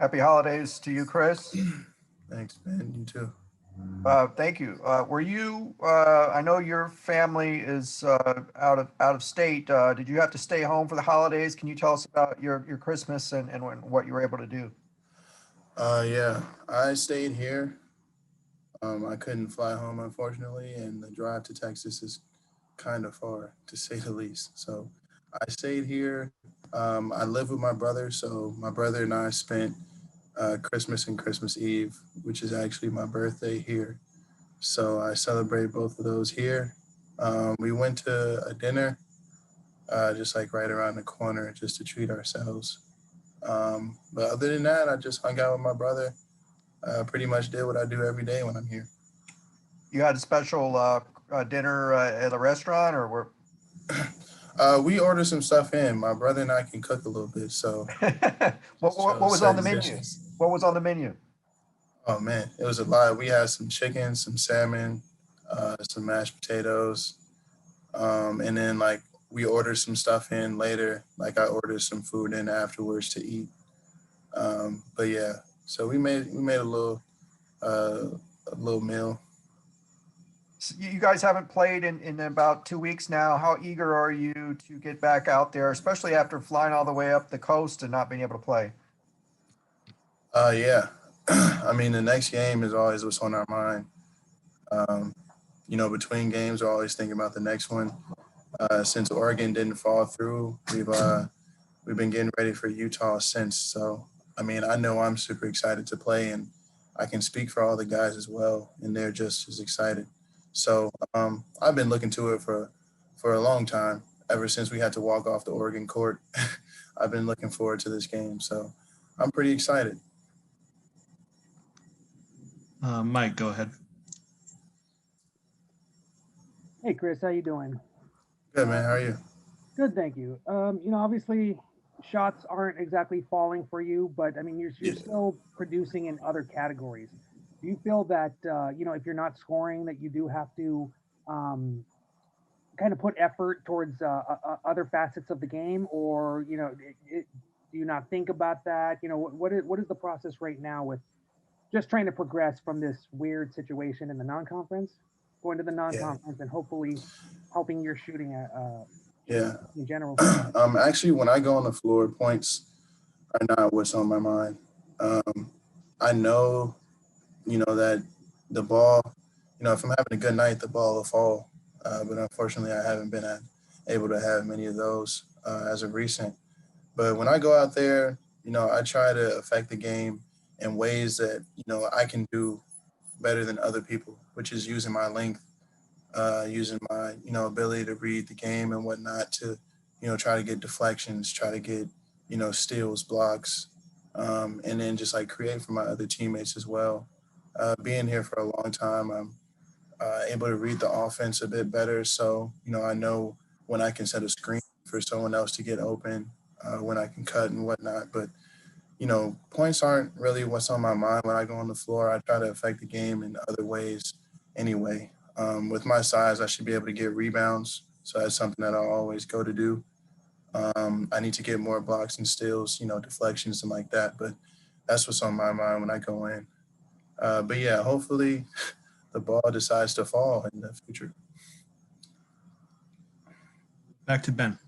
Happy holidays to you, Chris. Thanks, man. You too. Thank you. Were you? I know your family is out of state. Did you have to stay home for the holidays? Can you tell us about your Christmas and what you were able to do? Yeah, I stayed here. I couldn't fly home, unfortunately, and the drive to Texas is kind of far, to say the least. So I stayed here. I live with my brother, so my brother and I spent Christmas and Christmas Eve, which is actually my birthday here. So I celebrate both of those here. We went to a dinner, just like right around the corner, just to treat ourselves. But other than that, I just hung out with my brother. Pretty much did what I do every day when I'm here. You had a special dinner at a restaurant, or were We ordered some stuff in. My brother and I can cook a little bit, so what, just what what chose was on the certain menu? dishes. What was on the menu? Oh man, it was a lot. We had some chicken, some salmon, some mashed potatoes, and then like we ordered some stuff in later. Like I ordered some food in afterwards to eat. But yeah, so we made uh, a little meal. You guys haven't played in about 2 weeks now. How eager are you to get back out there, especially after flying all the way up the coast and not being able to play? Yeah, I mean the next game is always what's on our mind. Um, between games, we're always thinking about the next one. Since Oregon didn't fall through, we've been getting ready for Utah since. So, I mean, I know I'm super excited to play, and I can speak for all the guys as well, and they're just as excited. So, I've been looking to it for a long time. Ever since we had to walk off the Oregon court, I've been looking forward to this game. So, I'm pretty excited. Mike, go ahead. Hey Chris, how you doing? Good man, how are you? Good, thank you. Obviously, shots aren't exactly falling for you, but I mean, you're Yeah. still producing in other categories. Do you feel that if you're not scoring, that you do have to um, kind of put effort towards other facets of the game, or do you not think about that? What is the process right now with just trying to progress from this weird situation in the non-conference, going to the Yeah. non-conference, and hopefully helping your shooting Yeah. in general. Actually, when I go on the floor, points are not what's on my mind. Um, I know, that the ball, if I'm having a good night, the ball will fall. But unfortunately, I haven't been able to have many of those as of recent. But when I go out there, I try to affect the game in ways that, I can do better than other people, which is using my length, using my, ability to read the game and whatnot to, try to get deflections, try to get, steals, blocks, and then just like create for my other teammates as well. Being here for a long time, I'm able to read the offense a bit better. So, I know when I can set a screen for someone else to get open, when I can cut and whatnot. But, points aren't really what's on my mind when I go on the floor. I try to affect the game in other ways anyway. With my size, I should be able to get rebounds. So that's something that I always go to do. I need to get more blocks and steals, deflections and like that. But that's what's on my mind when I go in. But yeah, hopefully the ball decides to fall in the future. Back to Ben.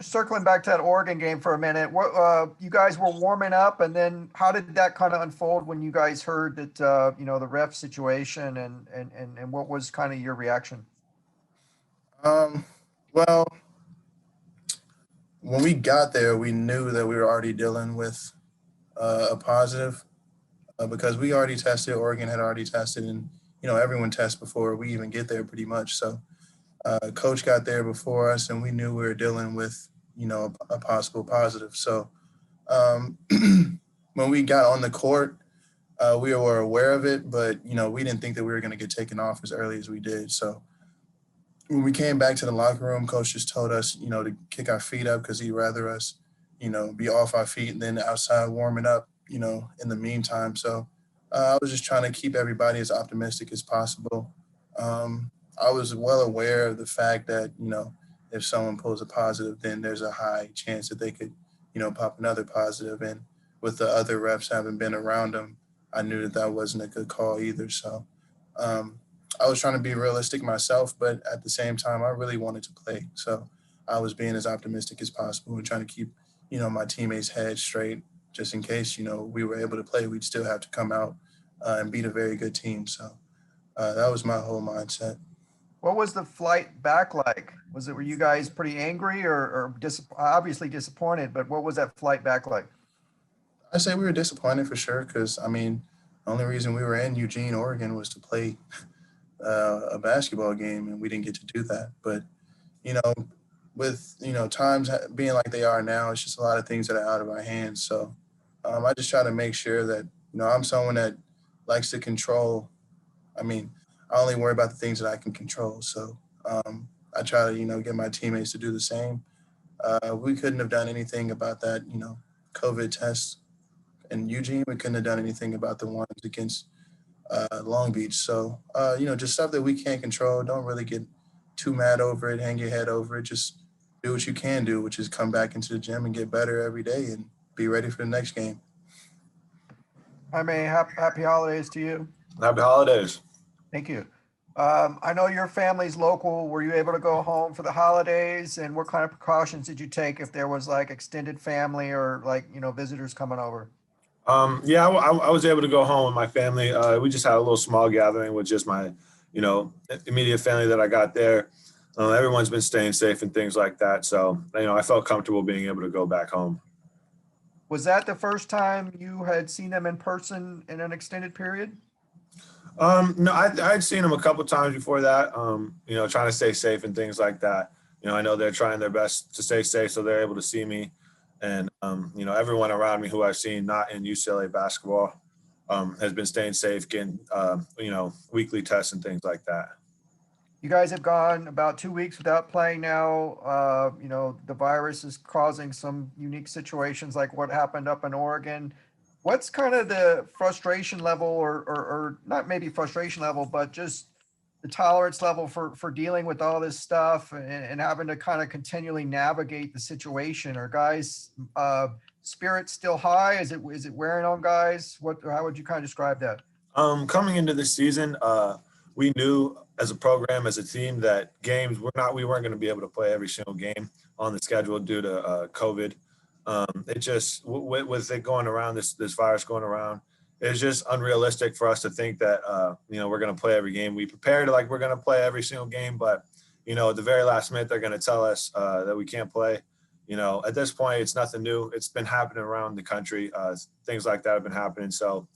Circling back to that Oregon game for a minute, what you guys were warming up, and then how did that kind of unfold when you guys heard that the ref situation, and what was kind of your reaction? Um, well, when we got there, we knew that we were already dealing with a positive because we already tested. Oregon had already tested, and everyone tests before we even get there, pretty much. So, coach got there before us, and we knew we were dealing with a possible positive. So, um, when we got on the court, we were aware of it, but we didn't think that we were going to get taken off as early as we did. So when we came back to the locker room, coach just told us, to kick our feet up because he'd rather us, be off our feet and then outside warming up, in the meantime. So I was just trying to keep everybody as optimistic as possible. I was well aware of the fact that, if someone pulls a positive, then there's a high chance that they could, pop another positive. And with the other refs having been around him, I knew that that wasn't a good call either. So I was trying to be realistic myself, but at the same time, I really wanted to play. So I was being as optimistic as possible and trying to keep, my teammates' heads straight just in case, we were able to play. We'd still have to come out and beat a very good team. So that was my whole mindset. What was the flight back like? Were you guys pretty angry or obviously disappointed, but what was that flight back like? I say we were disappointed for sure because, the only reason we were in Eugene, Oregon was to play a basketball game, and we didn't get to do that. But, with, times being like they are now, it's just a lot of things that are out of our hands. So I just try to make sure that, I'm someone that likes to control. I only worry about the things that I can control. So I try to, get my teammates to do the same. We couldn't have done anything about that, COVID test in Eugene. We couldn't have done anything about the ones against Long Beach. So, just stuff that we can't control. Don't really get too mad over it, hang your head over it. Just do what you can do, which is come back into the gym and get better every day and be ready for the next game. Happy holidays to you. Happy holidays. Thank you. I know your family's local. Were you able to go home for the holidays? And what kind of precautions did you take if there was like extended family or visitors coming over? Yeah, I was able to go home with my family. We just had a little small gathering with just my, immediate family that I got there. Everyone's been staying safe and things like that. So, I felt comfortable being able to go back home. Was that the first time you had seen them in person in an extended period? No, I'd seen them a couple times before that, trying to stay safe and things like that. I know they're trying their best to stay safe, so they're able to see me. And, everyone around me who I've seen not in UCLA basketball has been staying safe, getting, weekly tests and things like that. You guys have gone about 2 weeks without playing now. The virus is causing some unique situations like what happened up in Oregon. What's kind of the frustration level or not maybe frustration level, but just the tolerance level for dealing with all this stuff and having to kind of continually navigate the situation? Are guys' spirits still high? Is it wearing on guys? How would you kind of describe that? Coming into this season, we knew as a program, as a team, that games we weren't going to be able to play every single game on the schedule due to COVID. It just with it going around, this virus going around, it's just unrealistic for us to think that we're going to play every game. We prepared like we're going to play every single game, but at the very last minute they're going to tell us that we can't play. At this point it's nothing new. It's been happening around the country. Things like that have been happening. So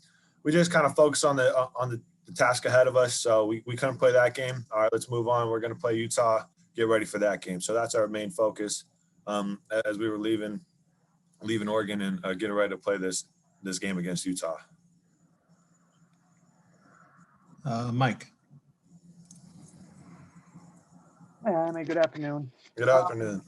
we just kind of focus on the task ahead of us. So we couldn't play that game. All right, let's move on. We're going to play Utah. Get ready for that game. So that's our main focus as we were leaving Oregon and getting ready to play this game against Utah. Mike. Hi, good afternoon. Good afternoon.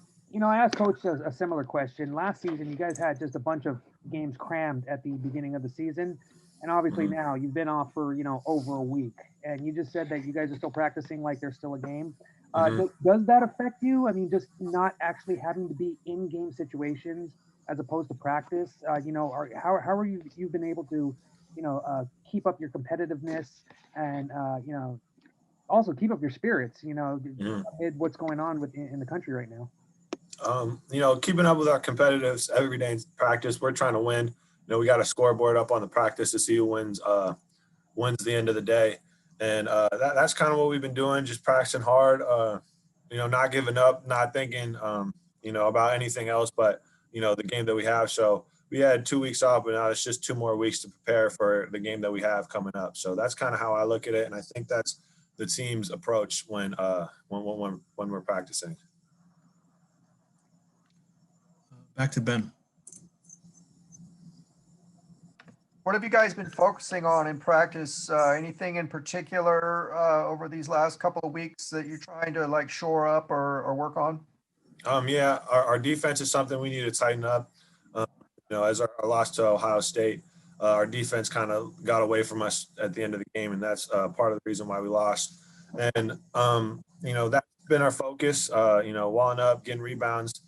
I asked Coach a similar question. Last season, you guys had just a bunch of games crammed at the beginning of the season. And obviously now you've been off for, over a week. And you just said that you guys are still practicing like there's still a game. Does that affect you? Just not actually having to be in game situations as opposed to practice. How are you've been able to, keep up your competitiveness and, also keep up your spirits, amid what's going on in the country right now? Keeping up with our competitiveness every day in practice. We're trying to win. We got a scoreboard up on the practice to see who wins the end of the day. And that's kind of what we've been doing, just practicing hard, not giving up, not thinking, about anything else but, the game that we have. So we had 2 weeks off, but now it's just 2 more weeks to prepare for the game that we have coming up. So that's kind of how I look at it. And I think that's the team's approach when we're practicing. Back to Ben. What have you guys been focusing on in practice? Anything in particular over these last couple of weeks that you're trying to shore up or work on? Yeah, our defense is something we need to tighten up. As our loss to Ohio State, our defense kind of got away from us at the end of the game, and that's part of the reason why we lost. And that's been our focus. Walling up, getting rebounds,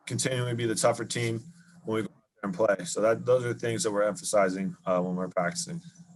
continuing to be the tougher team. when we go out there and play. So those are things that we're emphasizing when we're practicing.